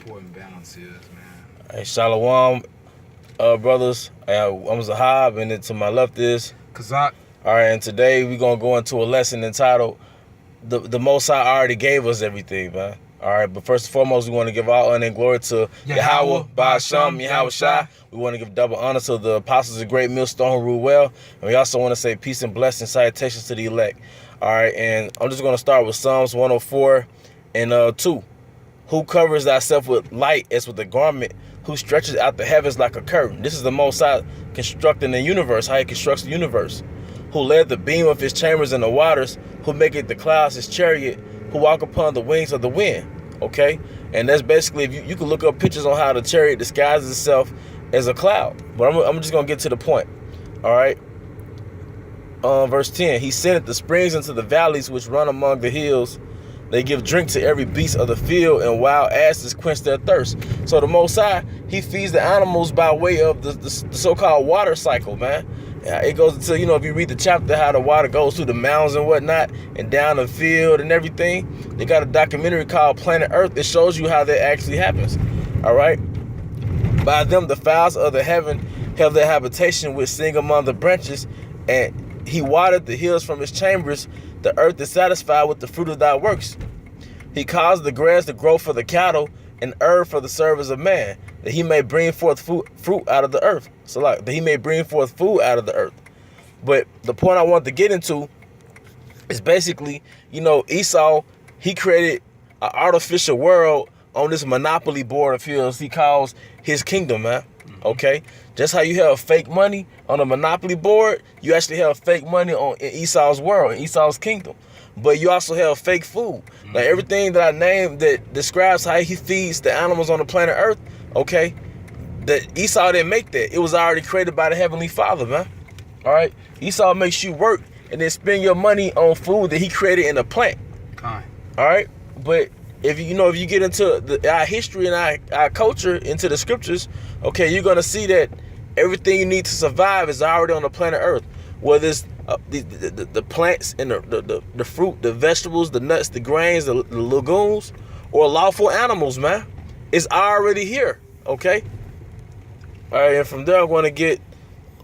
important balance is, man. Hey, Shalawam, brothers. I'm Zahab, and then to my left is Kazak. All right, and today we're going to go into a lesson entitled, The Most High Already Gave Us Everything, man. All right, but first and foremost, we want to give all honor and glory to YAHAWAH, bahasham, Yahawashi. We want to give double honor to the apostles of great millstone who rule well. And we also want to say peace and blessings, salutations to the elect. All right, and I'm just going to start with Psalms 104 and 2. Who covers thyself with light as with a garment, who stretches out the heavens like a curtain. This is the Most High constructing the universe, how he constructs the universe. Who led the beam of his chambers in the waters, who maketh the clouds his chariot, who walk upon the wings of the wind. Okay? And that's basically, if you can look up pictures on how the chariot disguises itself as a cloud. But I'm just going to get to the point. All right? Verse 10, he sendeth the springs into the valleys which run among the hills. They give drink to every beast of the field, and wild asses quench their thirst. So the Most High, he feeds the animals by way of the so-called water cycle, man. It goes into, if you read the chapter, how the water goes through the mountains and whatnot, and down the field and everything. They got a documentary called Planet Earth that shows you how that actually happens. All right? By them, the fowls of the heaven have their habitation, which sing among the branches, and he watered the hills from his chambers. The earth is satisfied with the fruit of thy works. He caused the grass to grow for the cattle and herb for the service of man, that he may bring forth fruit out of the earth. So that he may bring forth food out of the earth. But the point I want to get into is basically, Esau, he created an artificial world on this monopoly board of his he calls his kingdom, man. Okay? Just how you have fake money on a monopoly board, you actually have fake money in Esau's world, in Esau's kingdom. But you also have fake food. Like everything that I named that describes how he feeds the animals on the planet Earth, okay, that Esau didn't make that. It was already created by the Heavenly Father, man. All right? Esau makes you work and then spend your money on food that he created in a plant. Kind. All right? But if you get into our history and our culture, into the scriptures, okay, you're going to see that everything you need to survive is already on the planet Earth. Whether it's the plants and the fruit, the vegetables, the nuts, the grains, the legumes, or lawful animals, man. It's already here, okay? All right, and from there I'm going to get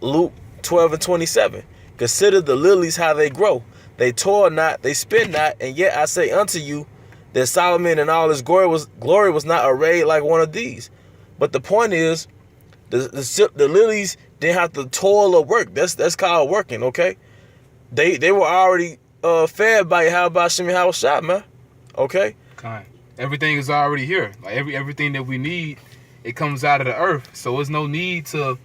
Luke 12 and 27. Consider the lilies how they grow. They toil not, they spin not, and yet I say unto you that Solomon in all his glory was not arrayed like one of these. But the point is, the lilies didn't have to toil or work. That's called working, okay? They were already fed by Yahawashi, man. Okay? Kind. Everything is already here. Like everything that we need, it comes out of the earth. So there's no need to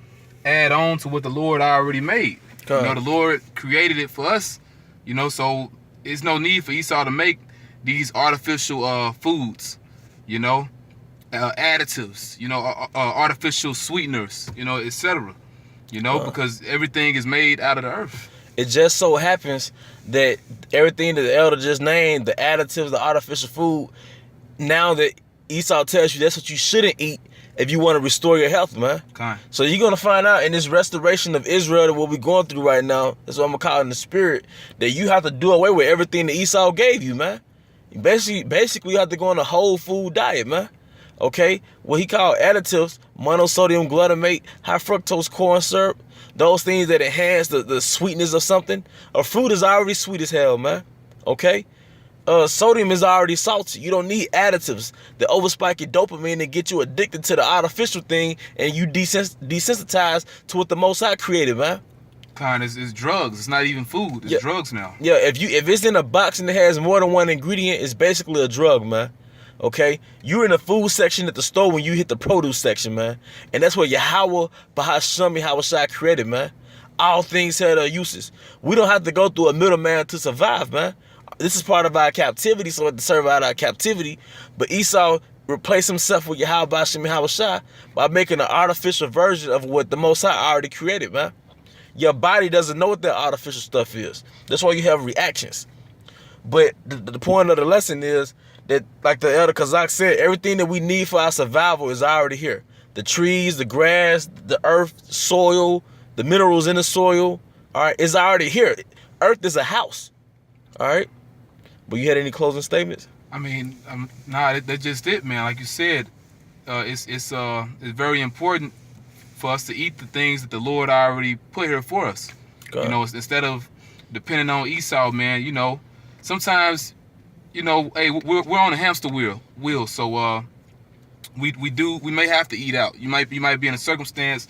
add on to what the Lord already made. The Lord created it for us. So it's no need for Esau to make these artificial foods, additives, artificial sweeteners, etc. Because everything is made out of the earth. It just so happens that everything that the elder just named, the additives, the artificial food, now that Esau tells you that's what you shouldn't eat if you want to restore your health, man. Kind. So you're going to find out in this restoration of Israel that what we're going through right now, that's what I'm going to call it in the spirit, that you have to do away with everything that Esau gave you, man. Basically, you have to go on a whole food diet, man. Okay? What he called additives, monosodium glutamate, high fructose corn syrup, those things that enhance the sweetness of something. A fruit is already sweet as hell, man. Okay? Sodium is already salty. You don't need additives that overspike your dopamine and get you addicted to the artificial thing, and you desensitized to what the Most High created, man. Kind. It's drugs. It's not even food. It's drugs now. Yeah, if it's in a box and it has more than one ingredient, it's basically a drug, man. Okay? You're in the food section at the store when you hit the produce section, man. And that's what YAHAWAH, bahasham, Yahawashi created, man. All things had their uses. We don't have to go through a middleman to survive, man. This is part of our captivity, so we have to serve out our captivity. But Esau replaced himself with Yahawashi by making an artificial version of what the Most High already created, man. Your body doesn't know what that artificial stuff is. That's why you have reactions. But the point of the lesson is that, like the elder Kazak said, everything that we need for our survival is already here. The trees, the grass, the earth, soil, the minerals in the soil, all right, is already here. Earth is a house, all right? But you had any closing statements? Nah, that's just it, man. Like you said, it's very important for us to eat the things that the Lord already put here for us. God. Instead of depending on Esau, man. Sometimes, hey, we're on a hamster wheel. So we may have to eat out. You might be in a circumstance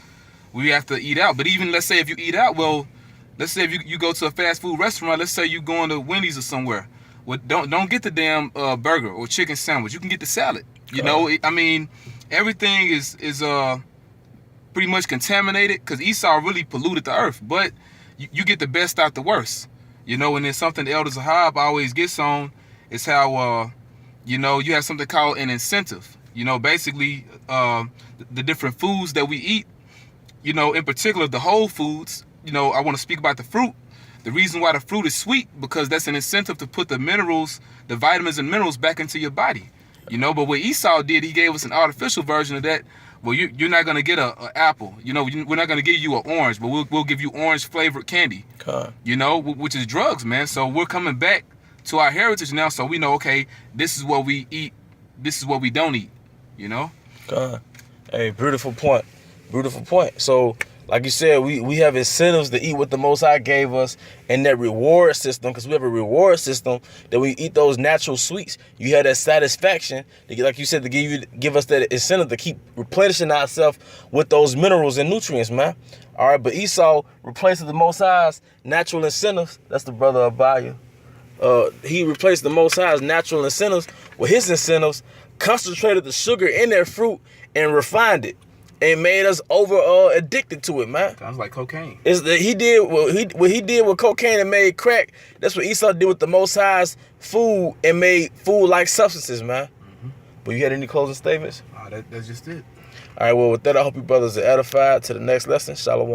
where you have to eat out. But even let's say if you eat out, well, let's say if you go to a fast food restaurant, let's say you going to Wendy's or somewhere. Well, don't get the damn burger or chicken sandwich. You can get the salad. Everything is pretty much contaminated because Esau really polluted the earth. But you get the best out the worst. And there's something the elders of Ahab always gets on is how you have something called an incentive. Basically the different foods that we eat. In particular the whole foods. I want to speak about the fruit. The reason why the fruit is sweet, because that's an incentive to put the minerals, the vitamins and minerals back into your body. But what Esau did, he gave us an artificial version of that. Well, you're not going to get an apple. We're not going to give you an orange, but we'll give you orange flavored candy. Which is drugs, man. So we're coming back to our heritage now, so we know, okay, this is what we eat, this is what we don't eat. God. Hey, beautiful point. So, like you said, we have incentives to eat what the Most High gave us, and that reward system, because we have a reward system that we eat those natural sweets. You have that satisfaction, like you said, to give us that incentive to keep replenishing ourselves with those minerals and nutrients, man. All right, but Esau replaces the Most High's natural incentives. That's the brother of Abaya. He replaced the Most High's natural incentives with his incentives, concentrated the sugar in that fruit, and refined it. And made us over addicted to it, man. Sounds like cocaine. What he did with cocaine and made crack. That's what Esau did with the Most High's food and made food-like substances, man. Mm-hmm. But you had any closing statements? That's just it. All right, well, with that, I hope you brothers are edified. To the next lesson, Shalawam.